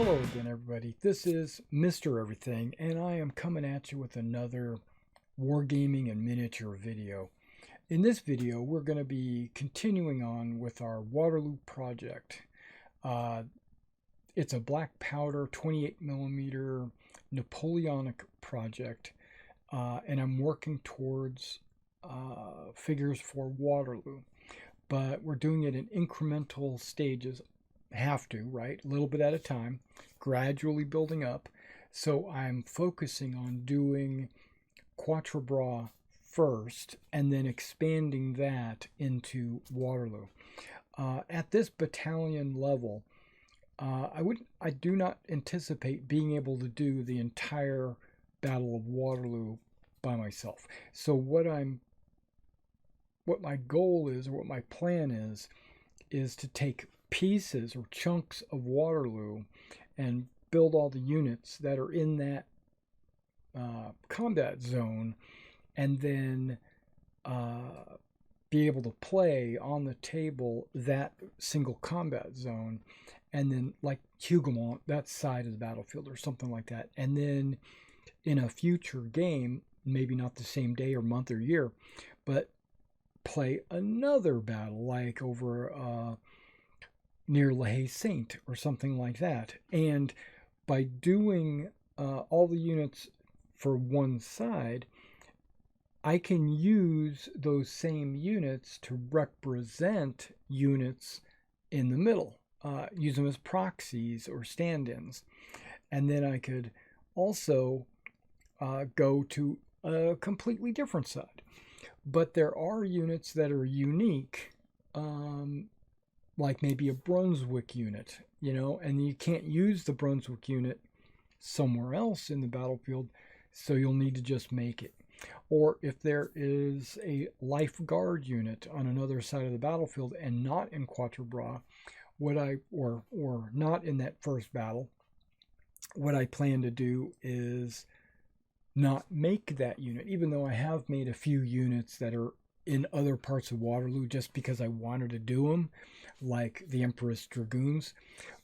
Hello again, everybody. This is Mr. Everything, and I am coming at you with another wargaming and miniature video. In this video, we're going to be continuing on with our Waterloo project. It's a black powder 28mm Napoleonic project, and I'm working towards figures for Waterloo. But we're doing it in incremental stages. Have to, right? A little bit at a time, gradually building up. So I'm focusing on doing Quatre Bras first and then expanding that into Waterloo. At this battalion level, I do not anticipate being able to do the entire Battle of Waterloo by myself. So what my goal is, or what my plan is to take pieces or chunks of Waterloo and build all the units that are in that combat zone, and then be able to play on the table that single combat zone, and then like Hougoumont, that side of the battlefield or something like that. And then in a future game, maybe not the same day or month or year, but play another battle like over near La Haye Saint or something like that. And by doing all the units for one side, I can use those same units to represent units in the middle, use them as proxies or stand-ins. And then I could also go to a completely different side. But there are units that are unique, like maybe a Brunswick unit, and you can't use the Brunswick unit somewhere else in the battlefield, so you'll need to just make it. Or if there is a Life Guard unit on another side of the battlefield and not in Quatre Bras, or not in that first battle, what I plan to do is not make that unit, even though I have made a few units that are in other parts of Waterloo just because I wanted to do them, like the Empress Dragoons.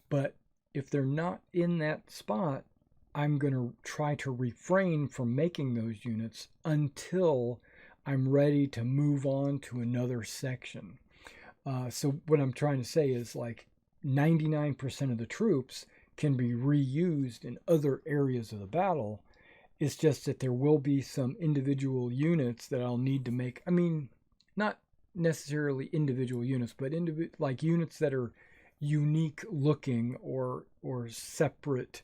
But if they're not in that spot, I'm going to try to refrain from making those units until I'm ready to move on to another section. So what I'm trying to say is, like, 99% of the troops can be reused in other areas of the battle. It's just that there will be some individual units that I'll need to make. I mean, not necessarily individual units, but like units that are unique looking or separate,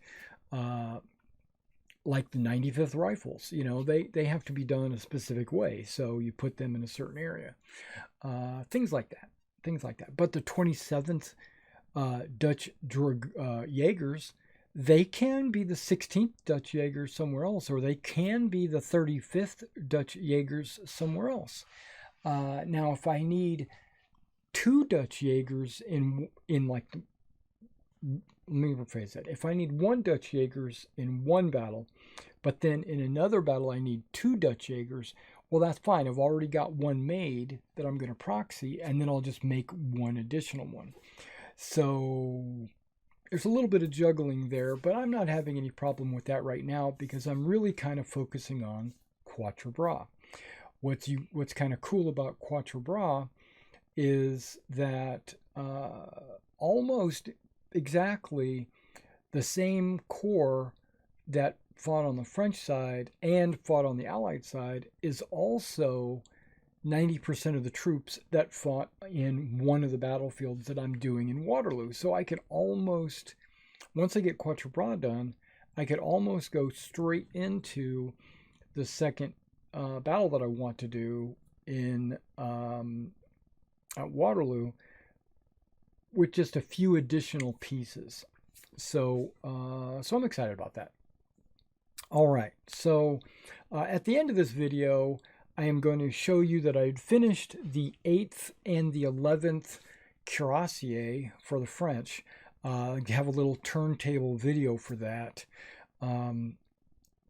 like the 95th Rifles. They have to be done a specific way, so you put them in a certain area. Things like that. But the 27th Dutch Jaegers, they can be the 16th Dutch Jaegers somewhere else, or they can be the 35th Dutch Jaegers somewhere else. Now, if I need two Dutch Jaegers in like, let me rephrase that. If I need one Dutch Jaegers in one battle, but then in another battle I need two Dutch Jaegers, well, that's fine. I've already got one made that I'm going to proxy, and then I'll just make one additional one. So there's a little bit of juggling there, but I'm not having any problem with that right now because I'm really kind of focusing on Quatre Bras. What's kind of cool about Quatre Bras is that almost exactly the same corps that fought on the French side and fought on the Allied side is also 90% of the troops that fought in one of the battlefields that I'm doing in Waterloo. So I could almost, once I get Quatre Bras done, I could almost go straight into the second battle that I want to do in at Waterloo with just a few additional pieces. So I'm excited about that. All right, so at the end of this video, I am going to show you that I had finished the 8th and the 11th Cuirassier for the French. I have a little turntable video for that.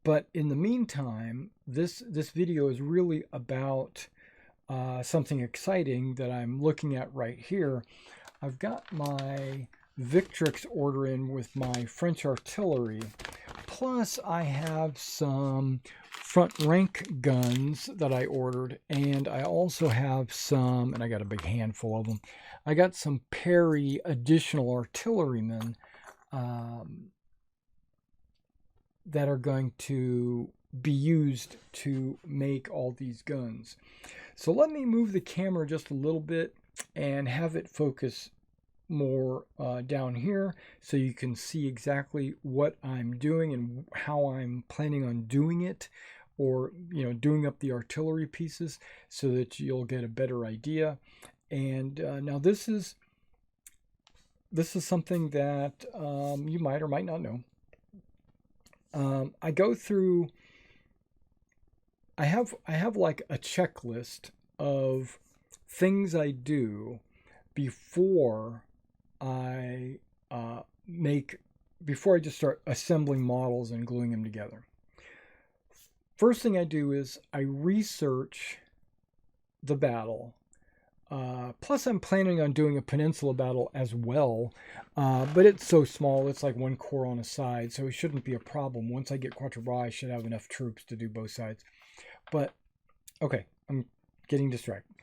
But in the meantime, this video is really about something exciting that I'm looking at right here. I've got my Victrix order in with my French artillery. Plus, I have some front rank guns that I ordered, and I also have some, and I got a big handful of them. I got some Perry additional artillerymen that are going to be used to make all these guns. So let me move the camera just a little bit and have it focus more down here so you can see exactly what I'm doing and how I'm planning on doing it, or doing up the artillery pieces so that you'll get a better idea. And now this is something that you might or might not know. I go through. I have like a checklist of things I do before I before I just start assembling models and gluing them together. First thing I do is I research the battle. Plus, I'm planning on doing a peninsula battle as well, but it's so small, it's like one corps on a side, so it shouldn't be a problem. Once I get Quatre Bras, I should have enough troops to do both sides. But, okay, I'm getting distracted.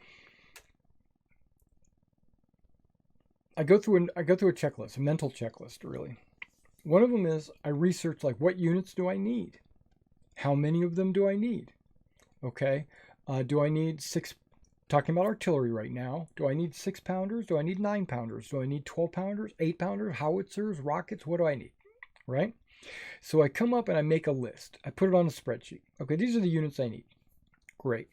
I go through a checklist, a mental checklist, really. One of them is I research, like, what units do I need? How many of them do I need? Okay, do I need 6? Talking about artillery right now. Do I need 6-pounders? Do I need 9-pounders? Do I need 12-pounders, 8-pounders, howitzers, rockets? What do I need? Right? So I come up and I make a list. I put it on a spreadsheet. Okay, these are the units I need. Great.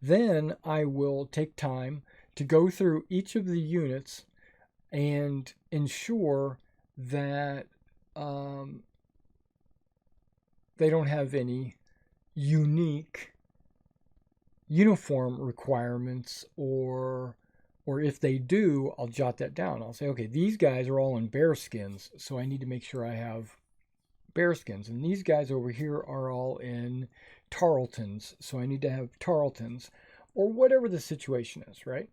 Then I will take time to go through each of the units and ensure that they don't have any unique uniform requirements, or if they do, I'll jot that down. I'll say, okay, these guys are all in bear skins, so I need to make sure I have bear skins. And these guys over here are all in tarletons, so I need to have tarletons, or whatever the situation is, right?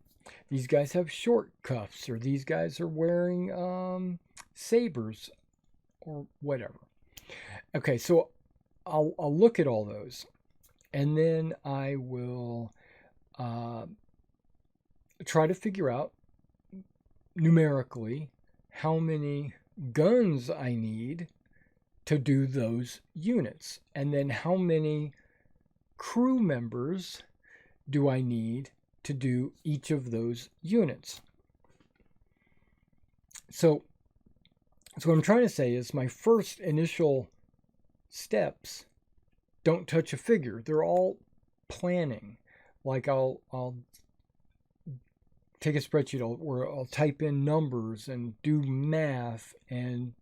These guys have short cuffs, or these guys are wearing sabers, or whatever. Okay, so I'll look at all those. And then I will try to figure out numerically how many guns I need to do those units. And then how many crew members do I need to do each of those units. So what I'm trying to say is my first initial steps don't touch a figure. They're all planning. Like I'll take a spreadsheet where I'll type in numbers and do math and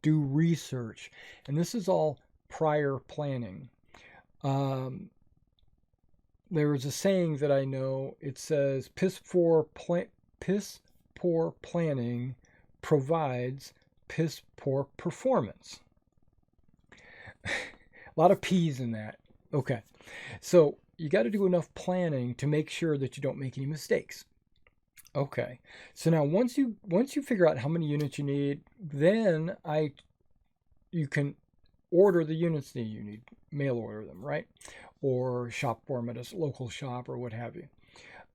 do research. And this is all prior planning. There is a saying that I know. It says, piss poor planning provides piss poor performance. A lot of P's in that. Okay. So you got to do enough planning to make sure that you don't make any mistakes. Okay. So now once you figure out how many units you need, then you can order the units that you need, mail order them, right? Or shop for them at a local shop or what have you.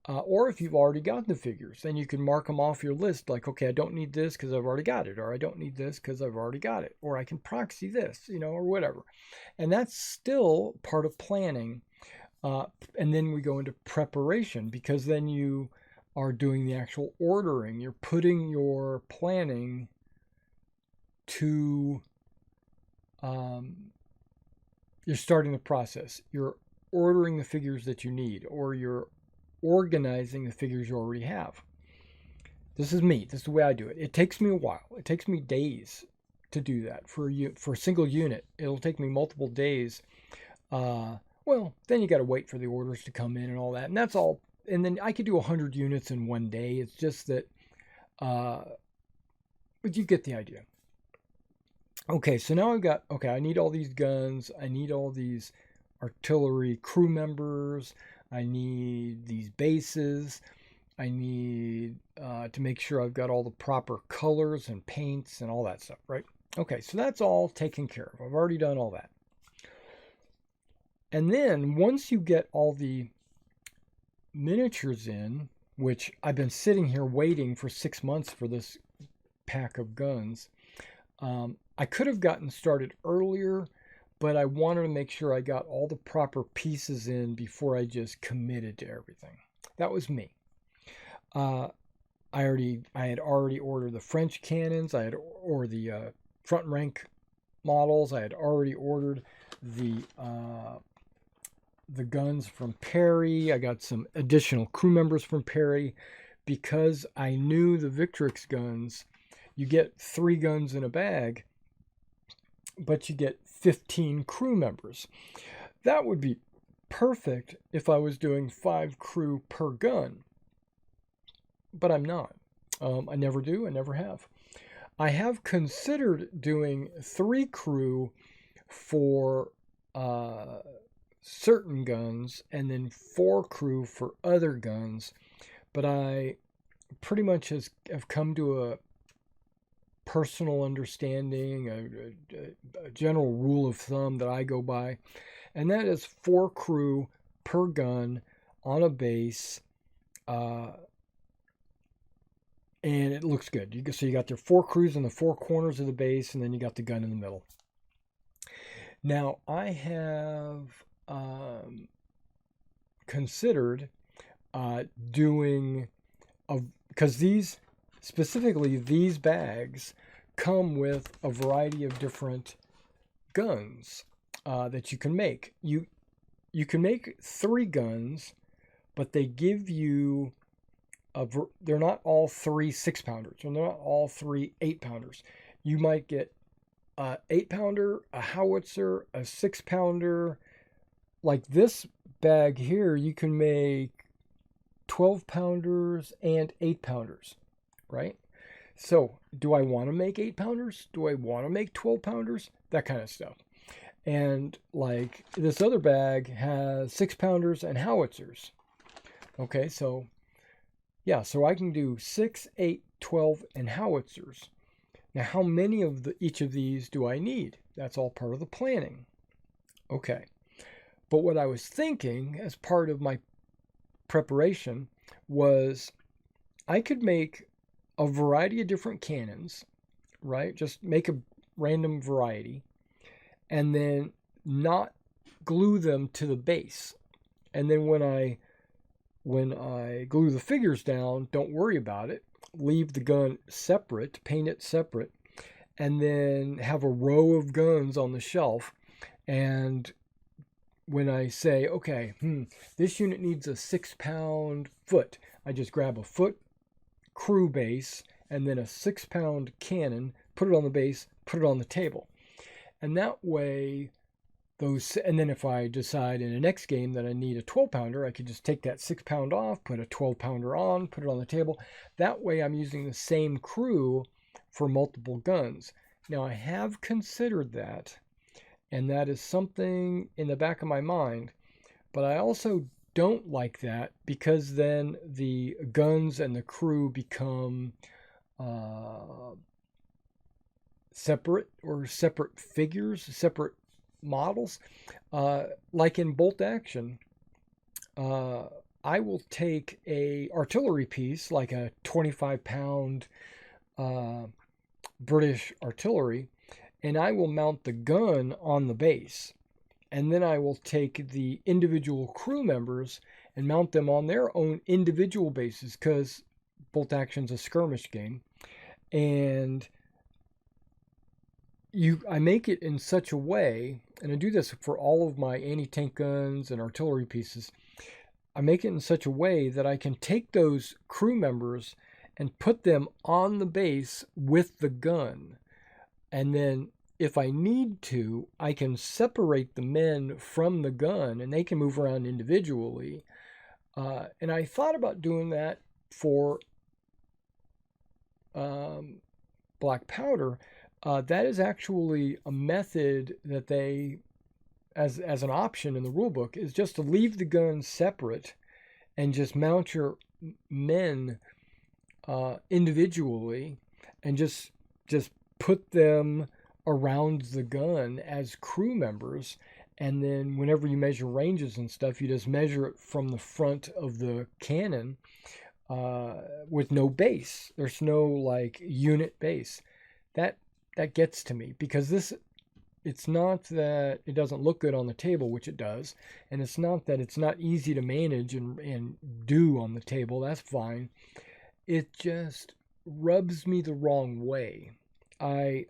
Or if you've already got the figures, then you can mark them off your list like, okay, I don't need this because I've already got it, or I don't need this because I've already got it, or I can proxy this, or whatever. And that's still part of planning. And then we go into preparation, because then you are doing the actual ordering. You're putting your planning to, you're starting the process. You're ordering the figures that you need, or you're organizing the figures you already have. This is me. This is the way I do it. It takes me a while. It takes me days to do that. For a single unit, it'll take me multiple days. Well, then you got to wait for the orders to come in and all that. And that's all. And then I could do 100 units in one day. It's just that, but you get the idea. Okay, so now I've got, I need all these guns. I need all these artillery crew members. I need these bases. I need to make sure I've got all the proper colors and paints and all that stuff, right? Okay, so that's all taken care of. I've already done all that. And then once you get all the miniatures in, which I've been sitting here waiting for 6 months for this pack of guns, I could have gotten started earlier, but I wanted to make sure I got all the proper pieces in before I just committed to everything. That was me. I had already ordered the French cannons. I had ordered the front rank models. I had already ordered the guns from Perry. I got some additional crew members from Perry because I knew the Victrix guns. You get 3 guns in a bag, but you get 15 crew members. That would be perfect if I was doing 5 crew per gun, but I'm not. I never do. I never have. I have considered doing 3 crew for certain guns and then 4 crew for other guns, but I pretty much have come to a personal understanding, a general rule of thumb that I go by, and that is 4 crew per gun on a base, and it looks good. So you got your 4 crews in the 4 corners of the base, and then you got the gun in the middle. Now I have considered doing because these bags come with a variety of different guns that you can make. You can make 3 guns, but they give you they're not all 3 6-pounders, and they're not all 3 8-pounders. You might get a 8-pounder, a howitzer, a 6-pounder. Like this bag here, you can make 12-pounders and 8-pounders, right? So do I want to make 8-pounders? Do I want to make 12-pounders? That kind of stuff. And like this other bag has 6-pounders and howitzers. Okay, so yeah, so I can do 6, 8, 12, and howitzers. Now, how many of each of these do I need? That's all part of the planning. Okay. But what I was thinking as part of my preparation was I could make a variety of different cannons, right? Just make a random variety and then not glue them to the base. And then when I glue the figures down, don't worry about it. Leave the gun separate, paint it separate, and then have a row of guns on the shelf. And when I say, okay, this unit needs a 6-pound foot, I just grab a foot crew base and then a 6-pound cannon, put it on the base, put it on the table. And that way, and then if I decide in the next game that I need a 12-pounder, I could just take that 6-pound off, put a 12-pounder on, put it on the table. That way I'm using the same crew for multiple guns. Now I have considered that, and that is something in the back of my mind, but I also don't like that because then the guns and the crew become separate figures, separate models. Like in bolt action, I will take a artillery piece like a 25-pound British artillery, and I will mount the gun on the base, and then I will take the individual crew members and mount them on their own individual bases, because bolt action's a skirmish game, and I make it in such a way, and I do this for all of my anti-tank guns and artillery pieces, I make it in such a way that I can take those crew members and put them on the base with the gun. And then if I need to, I can separate the men from the gun and they can move around individually. And I thought about doing that for black powder. That is actually a method that they, as an option in the rulebook, is just to leave the guns separate and just mount your men individually and just put them around the gun as crew members. And then whenever you measure ranges and stuff, you just measure it from the front of the cannon with no base. There's no like unit base. That gets to me, because it's not that it doesn't look good on the table, which it does, and it's not that it's not easy to manage and do on the table. That's fine. It just rubs me the wrong way. I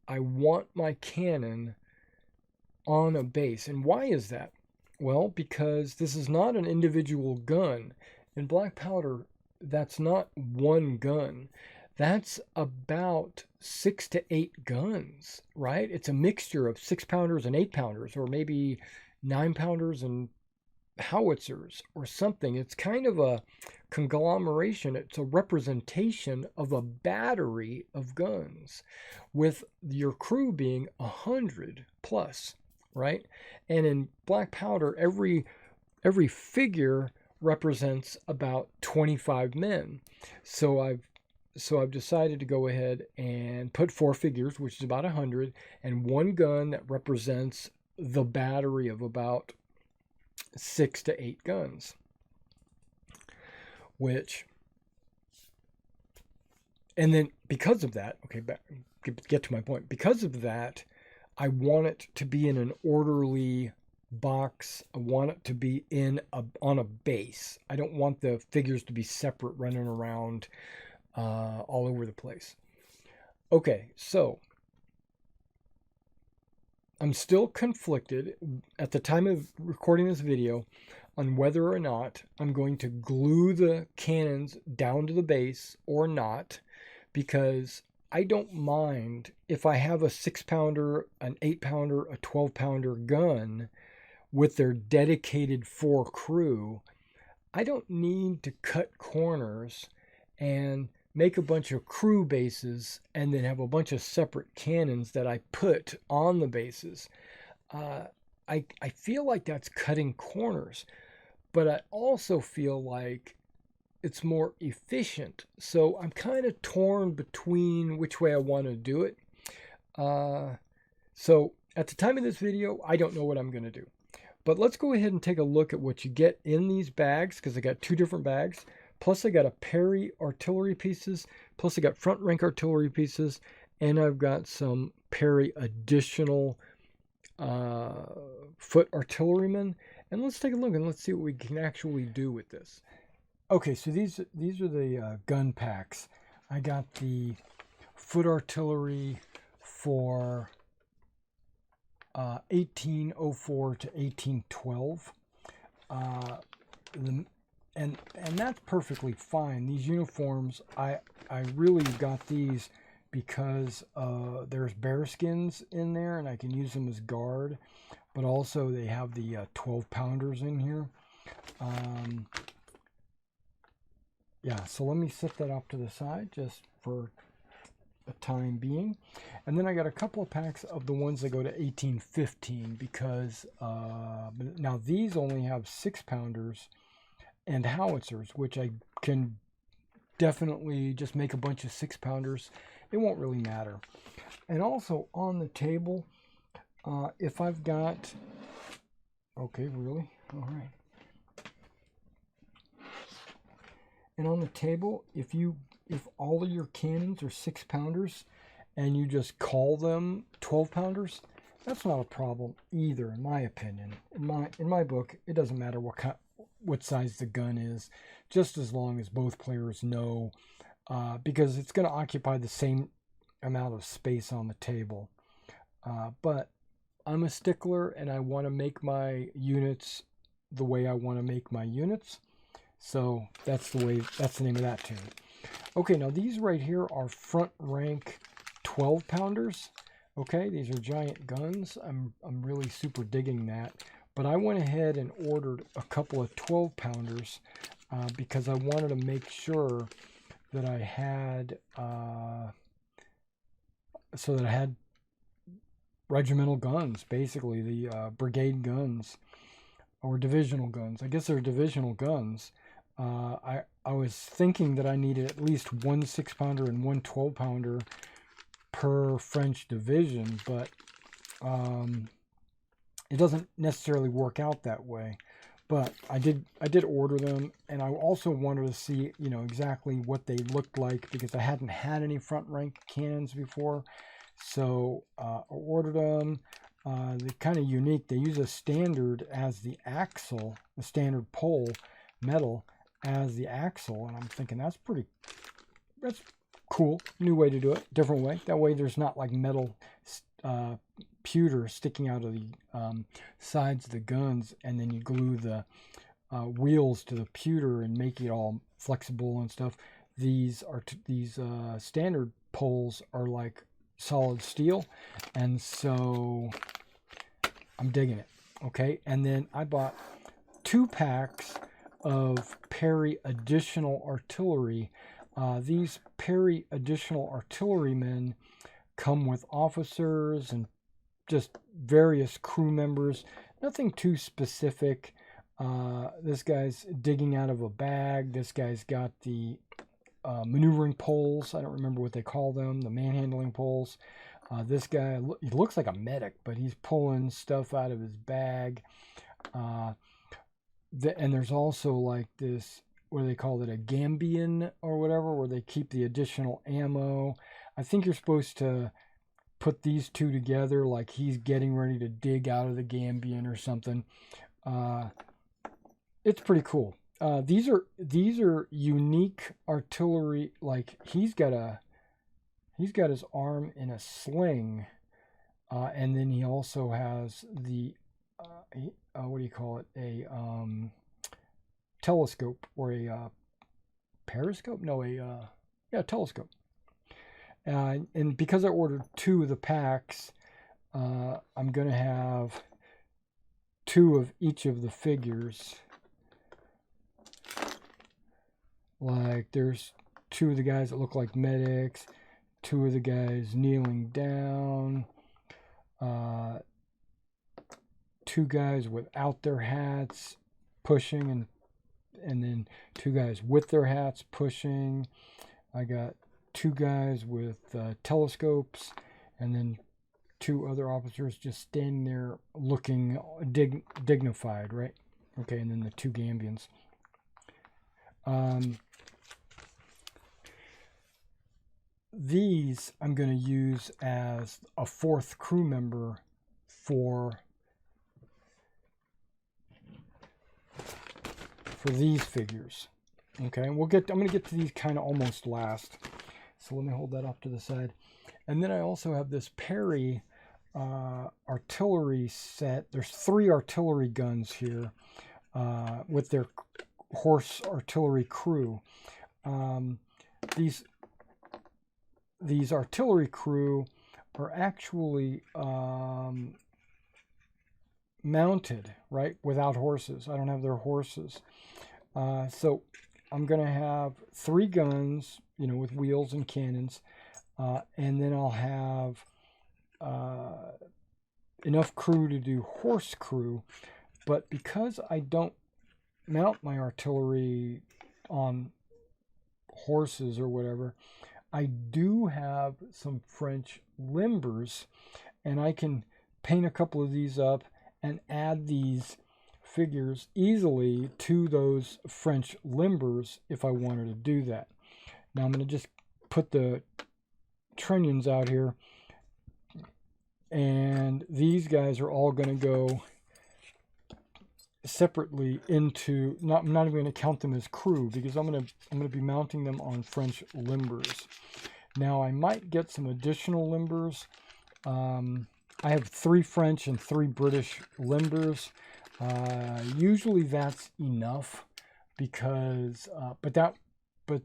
want my cannon on a base. And why is that? Well, because this is not an individual gun. In black powder, that's not one gun. That's about 6 to 8 guns, right? It's a mixture of 6-pounders and 8-pounders, or maybe 9-pounders and howitzers or something. It's kind of a conglomeration. It's a representation of a battery of guns, with your crew being 100 plus, right? And in black powder, every figure represents about 25 men. So I've decided to go ahead and put 4 figures, which is about 100, and 1 gun that represents the battery of about 6 to 8 guns. And then because of that, okay, get to my point. Because of that, I want it to be in an orderly box. I want it to be on a base. I don't want the figures to be separate, running around all over the place. Okay, so I'm still conflicted at the time of recording this video on whether or not I'm going to glue the cannons down to the base or not, because I don't mind if I have a 6-pounder, an 8-pounder, a 12-pounder gun with their dedicated 4 crew. I don't need to cut corners and make a bunch of crew bases and then have a bunch of separate cannons that I put on the bases. I feel like that's cutting corners, but I also feel like it's more efficient. So I'm kind of torn between which way I want to do it. So at the time of this video, I don't know what I'm going to do. But let's go ahead and take a look at what you get in these bags, because I got 2 different bags. Plus I got a Perry artillery pieces. Plus I got front rank artillery pieces. And I've got some Perry additional foot artillerymen. And let's take a look and let's see what we can actually do with this. Okay, so these are the gun packs. I got the foot artillery for 1804 to 1812. And that's perfectly fine. These uniforms, I really got these because there's bear skins in there and I can use them as guard, but also they have the 12-pounders in here. Yeah, so let me set that off to the side just for a time being. And then I got a couple of packs of the ones that go to 1815, because now these only have 6-pounders and howitzers, which I can definitely just make a bunch of 6-pounders. It won't really matter. And also on the table, if I've got, okay, really? All right. And on the table, if all of your cannons are 6-pounders and you just call them 12-pounders, that's not a problem either, in my opinion. In my book, it doesn't matter what size the gun is, just as long as both players know, because it's going to occupy the same amount of space on the table. But I'm a stickler and I want to make my units the way I want to make my units. So that's the name of that tune. Okay, now these right here are front rank 12-pounders. Okay, these are giant guns. I'm really super digging that. But I went ahead and ordered a couple of 12-pounders because I wanted to make sure that I had regimental guns, basically the brigade guns or divisional guns. I guess they're divisional guns. I was thinking that I needed at least 1 6-pounder and 1 12-pounder per French division, but it doesn't necessarily work out that way. But I did order them, and I also wanted to see, you know, exactly what they looked like, because I hadn't had any front rank cannons before. So I ordered them. They're kind of unique. They use a standard as the axle, the standard pole metal as the axle, and I'm thinking that's cool. New way to do it, different way. That way there's not like metal pewter sticking out of the sides of the guns, and then you glue the wheels to the pewter and make it all flexible and stuff. These standard poles are like solid steel, and so I'm digging it. Okay, and then I bought 2 packs of Perry additional artillery. These Perry additional artillerymen come with officers and just various crew members. Nothing too specific. This guy's digging out of a bag. This guy's got the maneuvering poles. I don't remember what they call them, the manhandling poles. This guy, he looks like a medic, but he's pulling stuff out of his bag. And there's also like this, what do they call it, a Gambian or whatever, where they keep the additional ammo. I think you're supposed to put these two together, like he's getting ready to dig out of the Gambian or something. It's pretty cool. These are unique artillery. Like he's got his arm in a sling, and then he also has the what do you call it? A telescope, or a periscope? No, a telescope. And because I ordered 2 of the packs, I'm going to have 2 of each of the figures. Like there's 2 of the guys that look like medics, 2 of the guys kneeling down, 2 guys without their hats pushing, and then 2 guys with their hats pushing. I got 2 guys with telescopes, and then 2 other officers just standing there looking dignified, right? Okay, and then the 2 Gambians. These I'm going to use as a 4th crew member for these figures. Okay, I'm going to get to these kind of almost last. So let me hold that off to the side. And then I also have this Perry artillery set. There's 3 artillery guns here with their horse artillery crew. These artillery crew are actually mounted, right, without horses. I don't have their horses. So I'm going to have 3 guns, you know, with wheels and cannons, and then I'll have enough crew to do horse crew. But because I don't mount my artillery on horses or whatever, I do have some French limbers, and I can paint a couple of these up and add these figures easily to those French limbers if I wanted to do that. Now I'm going to just put the trunnions out here, and these guys are all going to go separately into, I'm not even going to count them as crew, because I'm going to be mounting them on French limbers. Now I might get some additional limbers. I have 3 French and 3 British limbers. Usually that's enough, because but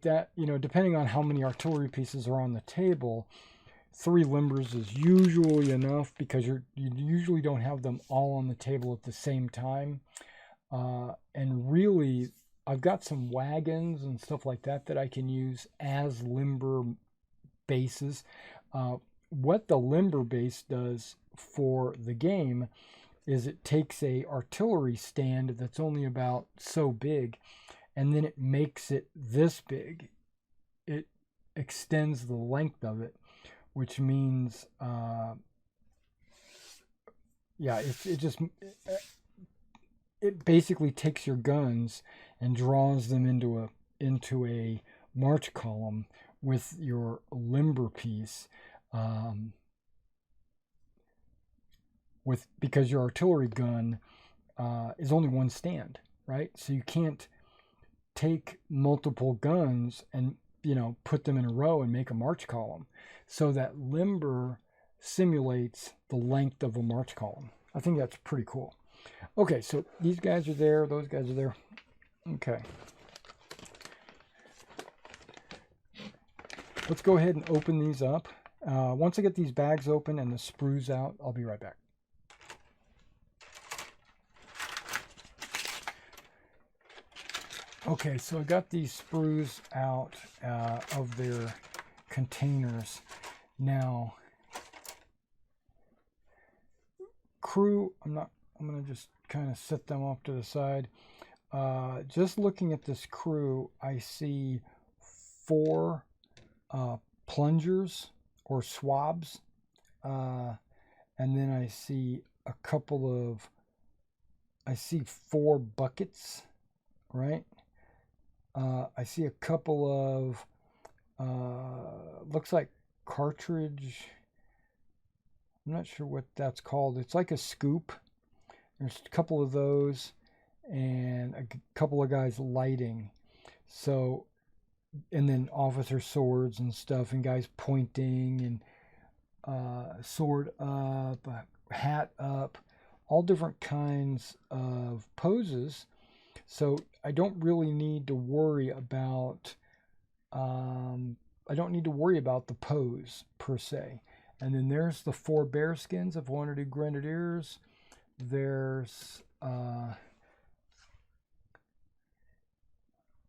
that you know, depending on how many artillery pieces are on the table, 3 limbers is usually enough, because you usually don't have them all on the table at the same time. And really, I've got some wagons and stuff like that that I can use as limber bases. What the limber base does for the game is it takes a artillery stand that's only about so big, and then it makes it this big. It extends the length of it, which means, yeah, it basically takes your guns and draws them into a march column with your limber piece, because your artillery gun is only one stand, right? So you can't take multiple guns and put them in a row and make a march column. So that limber simulates the length of a march column. I think that's pretty cool. Okay, so these guys are there, those guys are there. Okay. Let's go ahead and open these up. Once I get these bags open and the sprues out, I'll be right back. Okay, so I got these sprues out of their containers. Now, crew, I'm going to just kind of set them off to the side. Just looking at this crew, I see 4 plungers or swabs, and then I see I see 4 buckets, right? I see a couple of looks like cartridge. I'm not sure what that's called. It's like a scoop. There's a couple of those and a couple of guys lighting. So, and then officer swords and stuff, and guys pointing, and sword up, hat up, all different kinds of poses. So I don't really need to worry about the pose per se. And then there's the 4 bear skins if I want to do grenadiers. There's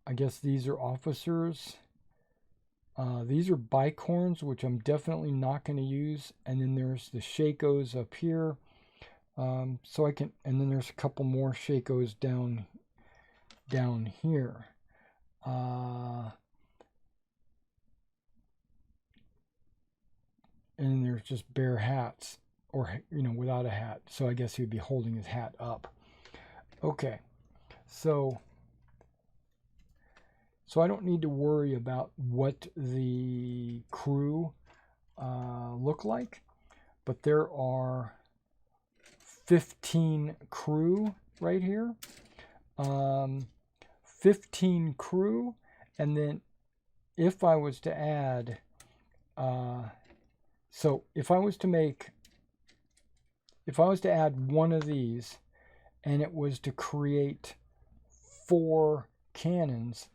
I guess these are officers. These are bicorns, which I'm definitely not going to use. And then there's the Shakos up here. So I can, and then there's a couple more Shakos down here. And there's just bare hats, or without a hat. So I guess he would be holding his hat up. Okay, so I don't need to worry about what the crew look like, but there are 15 crew right here. 15 crew, and then if I was to add, so if I was to add one of these, and it was to create 4 cannons,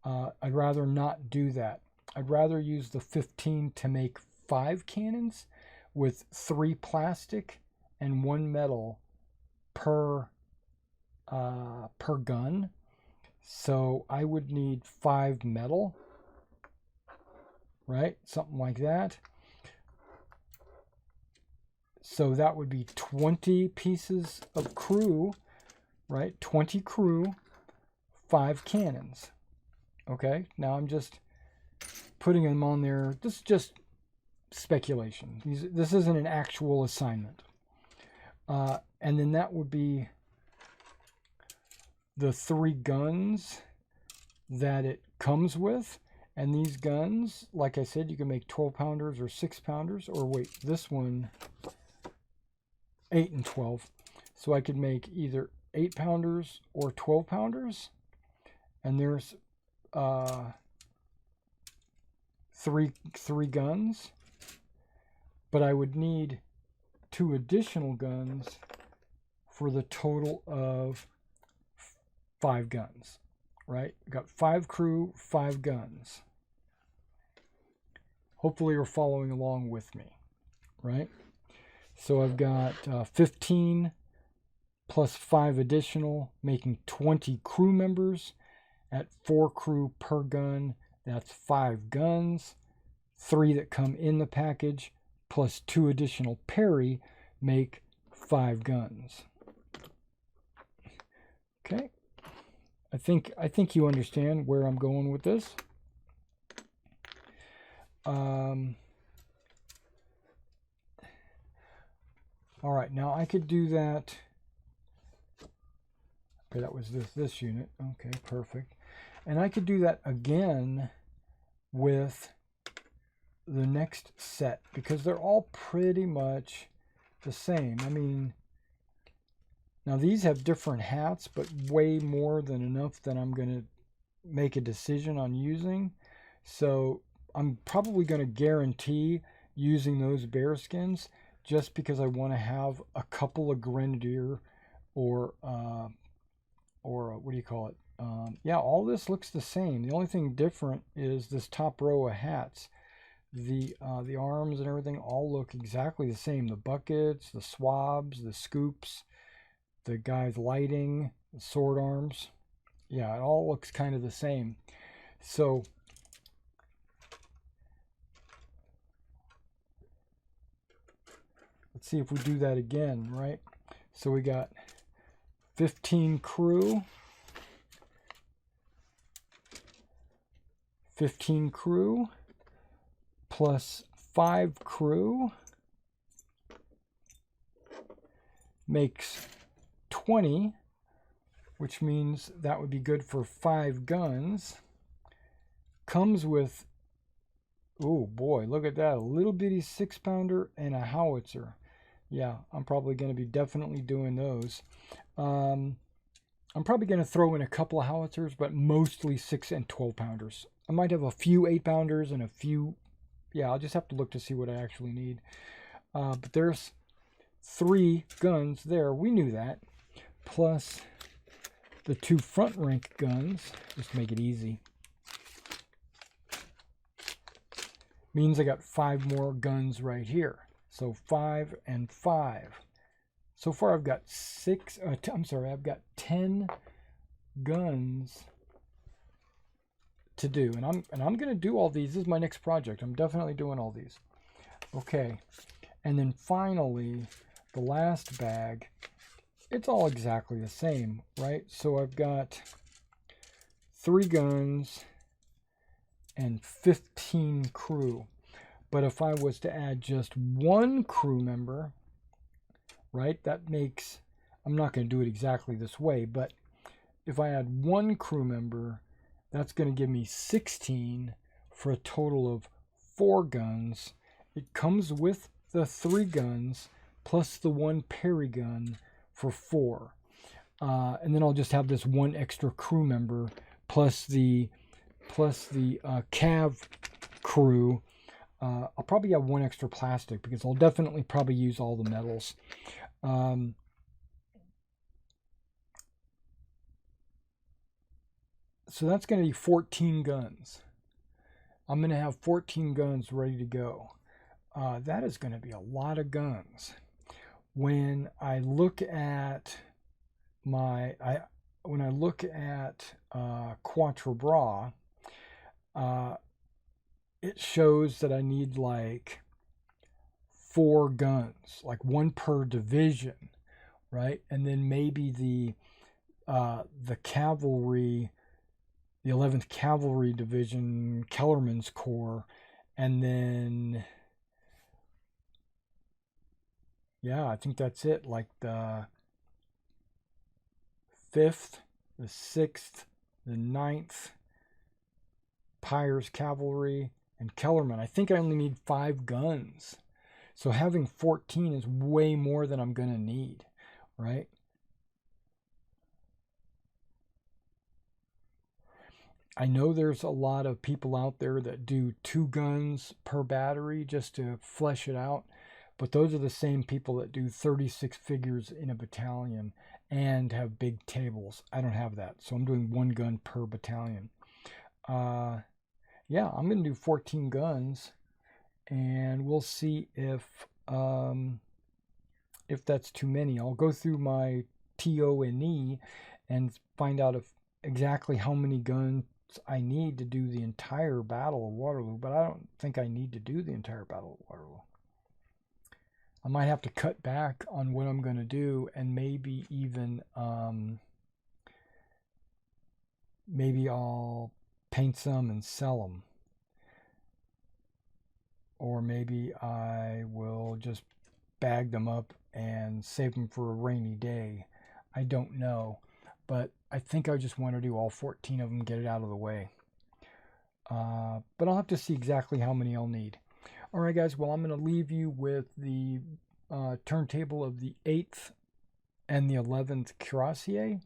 I'd rather not do that. I'd rather use the 15 to make 5 cannons with 3 plastic and 1 metal per gun. So I would need 5 metal, right? Something like that. So that would be 20 pieces of crew, right? 20 crew, 5 cannons. Okay, now I'm just putting them on there. This is just speculation. This isn't an actual assignment. And then that would be the 3 guns that it comes with. And these guns, like I said, you can make 12-pounders or 6-pounders. Or wait, this one, 8 and 12. So I could make either 8-pounders or 12-pounders. And there's 3 guns. But I would need 2 additional guns for the total of 5 guns, right? Got 5 crew, 5 guns. Hopefully you're following along with me, right? So I've got 15 plus 5 additional, making 20 crew members at 4 crew per gun. That's 5 guns. 3 that come in the package plus 2 additional parry make 5 guns. Okay. I think you understand where I'm going with this. All right, now I could do that. Okay, that was this unit. Okay, perfect. And I could do that again with the next set because they're all pretty much the same. I mean, now these have different hats, but way more than enough that I'm going to make a decision on using. So I'm probably going to guarantee using those bear skins just because I want to have a couple of grenadier or what do you call it? Yeah, all this looks the same. The only thing different is this top row of hats. The arms and everything all look exactly the same. The buckets, the swabs, the scoops, the guy's lighting, the sword arms. Yeah, it all looks kind of the same. So let's see if we do that again, right? So we got 15 crew, 15 crew plus 5 crew makes 20, which means that would be good for 5 guns. Comes with, oh boy, look at that, a little bitty 6-pounder and a howitzer. Yeah, I'm probably going to be definitely doing those. I'm probably going to throw in a couple of howitzers, but mostly 6 and 12-pounders. I might have a few 8-pounders and a few, yeah, I'll just have to look to see what I actually need. But there's 3 guns there. We knew that. Plus the 2 front rank guns, just to make it easy. Means I got 5 more guns right here. So 5 and 5. So far I've got 6, I've got 10 guns to do. And I'm going to do all these. This is my next project. I'm definitely doing all these. Okay. And then finally, the last bag, it's all exactly the same, right? So I've got 3 guns and 15 crew. But if I was to add just 1 crew member, right, that makes, I'm not going to do it exactly this way, but if I add 1 crew member, that's going to give me 16 for a total of 4 guns. It comes with the 3 guns plus the 1 parry gun for 4. And then I'll just have this 1 extra crew member plus the cav crew. I'll probably have 1 extra plastic because I'll definitely probably use all the metals. So that's going to be 14 guns. I'm going to have 14 guns ready to go. That is going to be a lot of guns. When I look at Quatre Bras, it shows that I need like 4 guns, like 1 per division, right? And then maybe the cavalry, the 11th Cavalry Division, Kellerman's Corps, and then, yeah, I think that's it. Like the 5th, the 6th, the 9th, Pyre's Cavalry, and Kellerman. I think I only need 5 guns. So having 14 is way more than I'm going to need, right? I know there's a lot of people out there that do 2 guns per battery just to flesh it out, but those are the same people that do 36 figures in a battalion and have big tables. I don't have that, so I'm doing 1 gun per battalion. Yeah, I'm going to do 14 guns, and we'll see if that's too many. I'll go through my TO&E and find out if exactly how many guns I need to do the entire Battle of Waterloo, but I don't think I need to do the entire Battle of Waterloo. I might have to cut back on what I'm going to do and maybe even maybe I'll paint some and sell them. Or maybe I will just bag them up and save them for a rainy day. I don't know. But I think I just want to do all 14 of them, get it out of the way. But I'll have to see exactly how many I'll need. All right, guys. Well, I'm going to leave you with the turntable of the 8th and the 11th Cuirassier.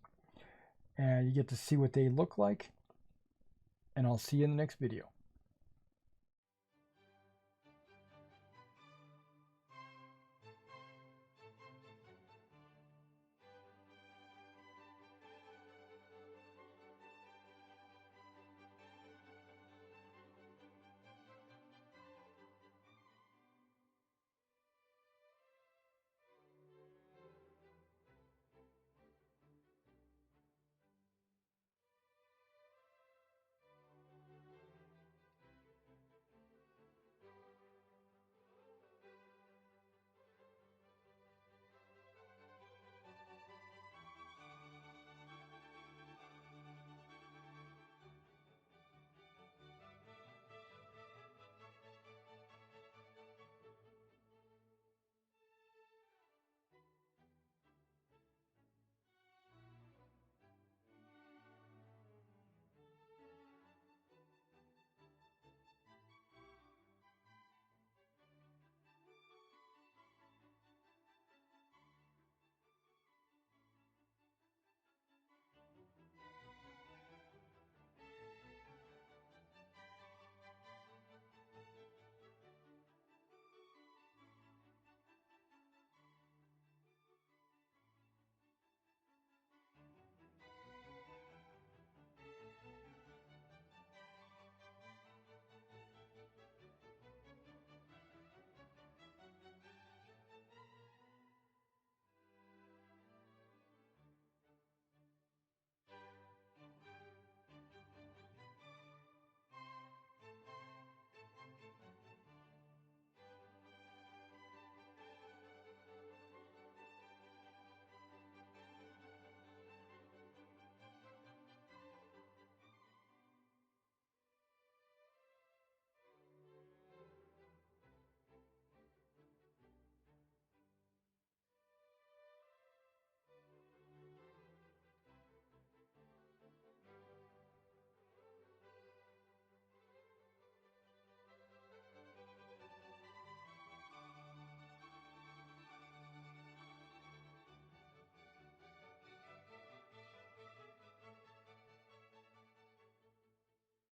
And you get to see what they look like. And I'll see you in the next video.